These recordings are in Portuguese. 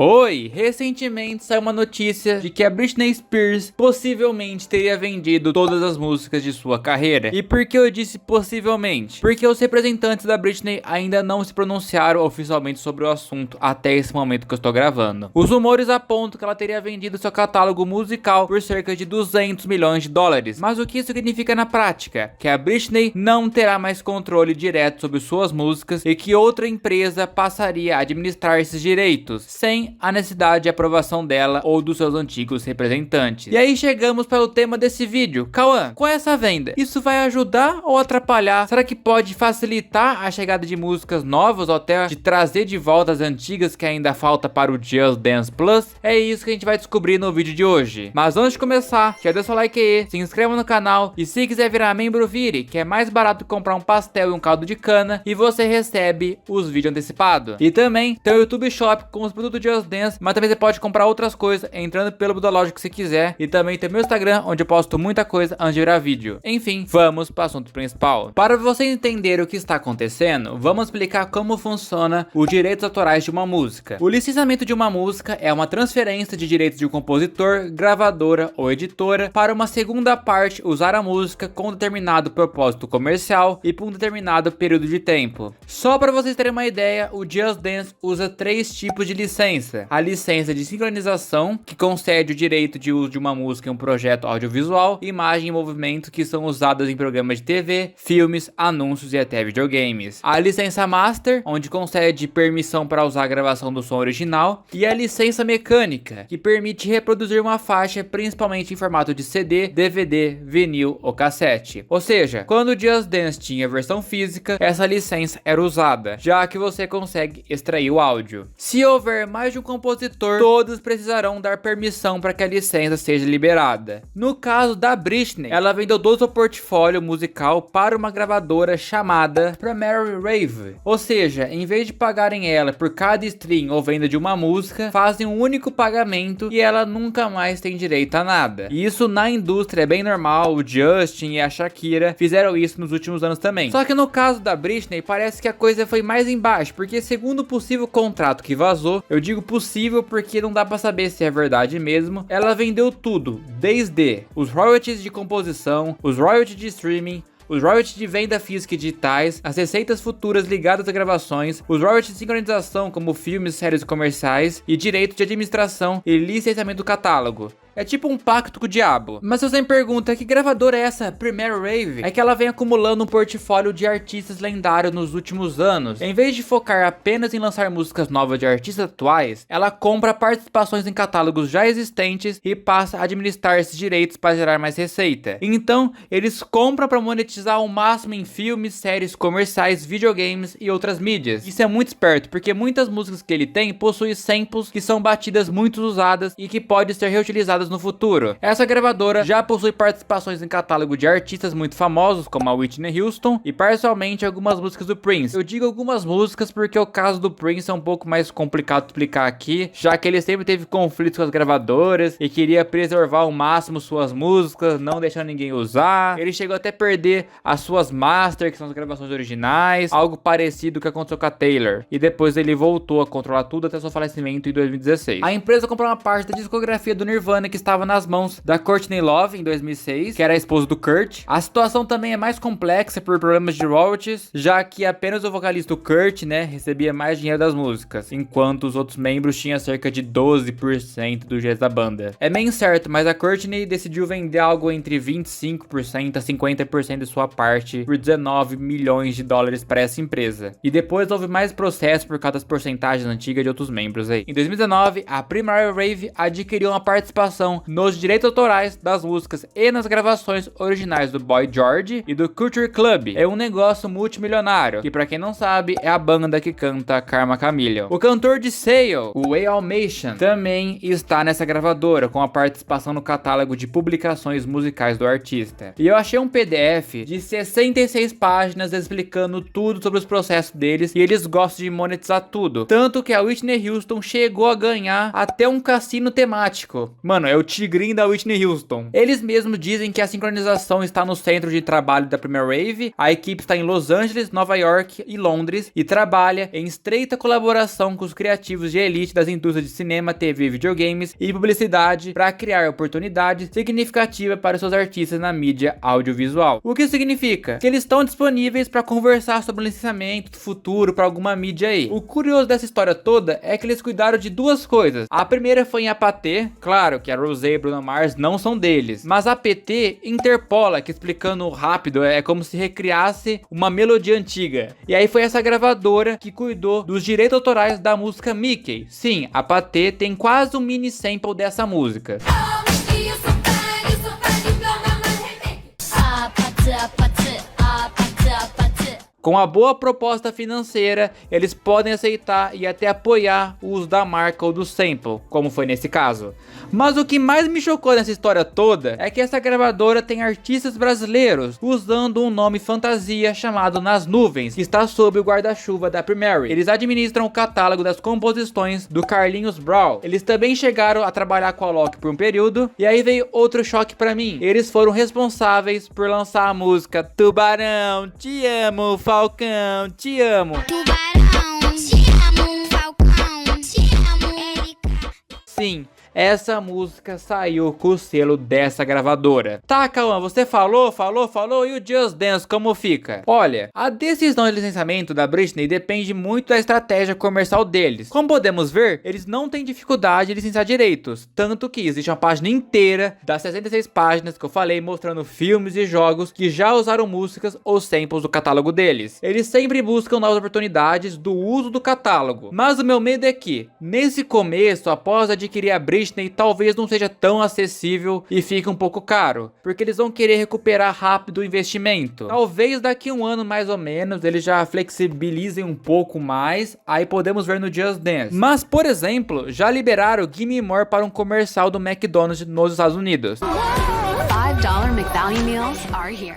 Oi, recentemente saiu uma notícia de que a Britney Spears possivelmente teria vendido todas as músicas de sua carreira. E por que eu disse possivelmente? Porque os representantes da Britney ainda não se pronunciaram oficialmente sobre o assunto até esse momento que eu estou gravando. Os rumores apontam que ela teria vendido seu catálogo musical por cerca de 200 milhões de dólares. Mas o que isso significa na prática? Que a Britney não terá mais controle direto sobre suas músicas e que outra empresa passaria a administrar esses direitos, sem a necessidade de aprovação dela ou dos seus antigos representantes. E aí chegamos para o tema desse vídeo. Cauã, com essa venda, isso vai ajudar ou atrapalhar? Será que pode facilitar a chegada de músicas novas ou até de trazer de volta as antigas que ainda falta para o Just Dance Plus? É isso que a gente vai descobrir no vídeo de hoje. Mas antes de começar, já deixa o like aí, se inscreva no canal e se quiser virar membro, vire, que é mais barato que comprar um pastel e um caldo de cana e você recebe os vídeos antecipados. E também tem o YouTube Shop com os produtos de Just Dance, mas também você pode comprar outras coisas entrando pelo da loja que você quiser. E também tem meu Instagram, onde eu posto muita coisa antes de virar vídeo. Enfim, vamos para o assunto principal. Para você entender o que está acontecendo, vamos explicar como funciona os direitos autorais de uma música. O licenciamento de uma música é uma transferência de direitos de um compositor, gravadora ou editora para uma segunda parte usar a música com um determinado propósito comercial e por um determinado período de tempo. Só para vocês terem uma ideia, o Just Dance usa 3 tipos de licença. A licença de sincronização, que concede o direito de uso de uma música em um projeto audiovisual, imagem e movimento que são usadas em programas de TV, filmes, anúncios e até videogames. A licença Master, onde concede permissão para usar a gravação do som original. E a licença mecânica, que permite reproduzir uma faixa principalmente em formato de CD, DVD, vinil ou cassete. Ou seja, quando o Just Dance tinha versão física, essa licença era usada, já que você consegue extrair o áudio. Se houver mais de um compositor, todos precisarão dar permissão para que a licença seja liberada. No caso da Britney, ela vendeu todo o seu portfólio musical para uma gravadora chamada Primary Rave. Ou seja, em vez de pagarem ela por cada stream ou venda de uma música, fazem um único pagamento e ela nunca mais tem direito a nada. E isso na indústria é bem normal, o Justin e a Shakira fizeram isso nos últimos anos também. Só que no caso da Britney, parece que a coisa foi mais embaixo, porque segundo o possível contrato que vazou, eu digo possível porque não dá pra saber se é verdade mesmo, ela vendeu tudo, desde os royalties de composição, os royalties de streaming, os royalties de venda física e digitais, as receitas futuras ligadas a gravações, os royalties de sincronização como filmes, séries e comerciais, e direito de administração e licenciamento do catálogo. É tipo um pacto com o diabo. Mas se você me pergunta, que gravadora é essa Primary Rave? É que ela vem acumulando um portfólio de artistas lendários nos últimos anos. Em vez de focar apenas em lançar músicas novas de artistas atuais, ela compra participações em catálogos já existentes e passa a administrar esses direitos para gerar mais receita. Então, eles compram para monetizar ao máximo em filmes, séries, comerciais, videogames e outras mídias. Isso é muito esperto, porque muitas músicas que ele tem possuem samples que são batidas muito usadas e que podem ser reutilizadas no futuro. Essa gravadora já possui participações em catálogo de artistas muito famosos como a Whitney Houston e parcialmente algumas músicas do Prince. Eu digo algumas músicas porque o caso do Prince é um pouco mais complicado de explicar aqui, já que ele sempre teve conflitos com as gravadoras e queria preservar ao máximo suas músicas, não deixar ninguém usar. Ele chegou até a perder as suas master, que são as gravações originais, algo parecido que aconteceu com a Taylor. E depois ele voltou a controlar tudo até seu falecimento em 2016. A empresa comprou uma parte da discografia do Nirvana que estava nas mãos da Courtney Love em 2006, que era a esposa do Kurt. A situação também é mais complexa por problemas de royalties, já que apenas o vocalista Kurt, recebia mais dinheiro das músicas, enquanto os outros membros tinham cerca de 12% dos direitos da banda. É meio incerto, mas a Courtney decidiu vender algo entre 25% a 50% de sua parte por 19 milhões de dólares para essa empresa. E depois houve mais processos por causa das porcentagens antigas de outros membros aí. Em 2019, a Primary Rave adquiriu uma participação nos direitos autorais das músicas e nas gravações originais do Boy George e do Culture Club. É um negócio multimilionário, que pra quem não sabe, é a banda que canta Karma Chameleon. O cantor de Sale, o Way Almation, também está nessa gravadora, com a participação no catálogo de publicações musicais do artista. E eu achei um PDF de 66 páginas explicando tudo sobre os processos deles, e eles gostam de monetizar tudo. Tanto que a Whitney Houston chegou a ganhar até um cassino temático. Mano, é o tigrinho da Whitney Houston. Eles mesmos dizem que a sincronização está no centro de trabalho da Premier Wave, a equipe está em Los Angeles, Nova York e Londres e trabalha em estreita colaboração com os criativos de elite das indústrias de cinema, TV, videogames e publicidade para criar oportunidades significativas para seus artistas na mídia audiovisual. O que significa? Que eles estão disponíveis para conversar sobre o licenciamento futuro para alguma mídia aí. O curioso dessa história toda é que eles cuidaram de duas coisas. A primeira foi em Apatê, claro que a Rosé e Bruno Mars não são deles, mas a PT interpola, que explicando rápido é como se recriasse uma melodia antiga. E aí foi essa gravadora que cuidou dos direitos autorais da música Mickey. Sim, a Patê tem quase um mini sample dessa música. Com a boa proposta financeira, eles podem aceitar e até apoiar o uso da marca ou do sample, como foi nesse caso. Mas o que mais me chocou nessa história toda é que essa gravadora tem artistas brasileiros usando um nome fantasia chamado Nas Nuvens, que está sob o guarda-chuva da Premier. Eles administram o catálogo das composições do Carlinhos Brown. Eles também chegaram a trabalhar com a Loki por um período, e aí veio outro choque pra mim. Eles foram responsáveis por lançar a música Tubarão, Te Amo, Falcão, Te Amo. Tubarão, te amo, Falcão, te amo, Erika. Sim, essa música saiu com o selo dessa gravadora. Tá, Cauã, você falou, e o Just Dance como fica? Olha, a decisão de licenciamento da Britney depende muito da estratégia comercial deles. Como podemos ver, eles não têm dificuldade de licenciar direitos, tanto que existe uma página inteira das 66 páginas que eu falei mostrando filmes e jogos que já usaram músicas ou samples do catálogo deles. Eles sempre buscam novas oportunidades do uso do catálogo, mas o meu medo é que, nesse começo, após adquirir a Britney, talvez não seja tão acessível e fique um pouco caro, porque eles vão querer recuperar rápido o investimento. Talvez daqui a um ano mais ou menos eles já flexibilizem um pouco mais, aí podemos ver no Just Dance. Mas, por exemplo, já liberaram Gimme More para um comercial do McDonald's nos Estados Unidos. $5 McValue meals are here.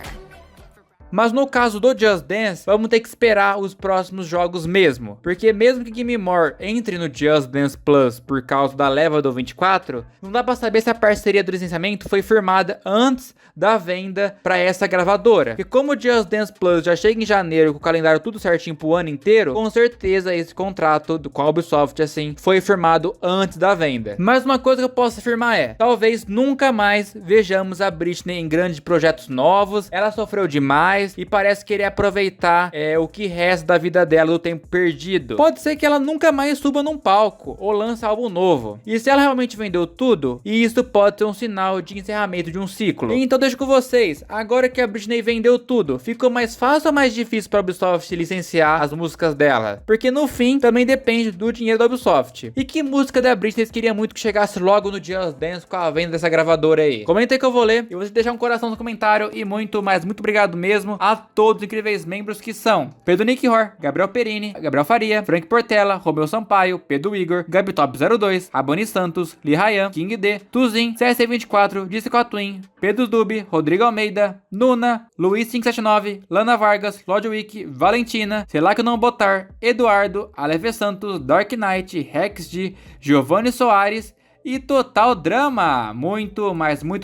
Mas no caso do Just Dance, vamos ter que esperar os próximos jogos mesmo. Porque mesmo que Gimme More entre no Just Dance Plus por causa da leva do 24, não dá pra saber se a parceria do licenciamento foi firmada antes da venda pra essa gravadora. Porque como o Just Dance Plus já chega em janeiro com o calendário tudo certinho pro ano inteiro, com certeza esse contrato com a Ubisoft assim foi firmado antes da venda. Mas uma coisa que eu posso afirmar é, talvez nunca mais vejamos a Britney em grandes projetos novos. Ela sofreu demais e parece querer aproveitar o que resta da vida dela, do tempo perdido. Pode ser que ela nunca mais suba num palco ou lance álbum novo. E se ela realmente vendeu tudo, isso pode ser um sinal de encerramento de um ciclo. Então deixo com vocês, agora que a Britney vendeu tudo, ficou mais fácil ou mais difícil para a Ubisoft licenciar as músicas dela? Porque no fim também depende do dinheiro da Ubisoft. E que música da Britney vocês queriam muito que chegasse logo no Just Dance com a venda dessa gravadora aí? Comenta aí que eu vou ler e você deixar um coração no comentário e muito obrigado mesmo a todos os incríveis membros que são Pedro Nick Hor, Gabriel Perini, Gabriel Faria, Frank Portela, Romeu Sampaio, Pedro Igor, Gabitop02, Raboni Santos, Li Ryan, King D, Tuzin, CSC24, Disco Twin, Pedro Dub, Rodrigo Almeida, Nuna, Luiz 579, Lana Vargas, Lodwick, Valentina, Sei lá que não botar, Eduardo, Aleve Santos, Dark Knight, Rex G, Giovanni Soares e Total Drama. Muito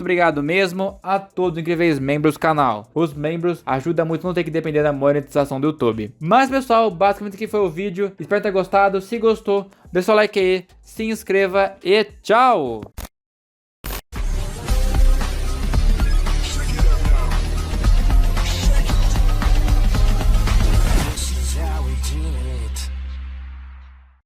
obrigado mesmo a todos os incríveis membros do canal. Os membros ajudam muito, não ter que depender da monetização do YouTube. Mas pessoal, basicamente aqui foi o vídeo. Espero ter gostado. Se gostou, deixa o like aí, se inscreva e tchau!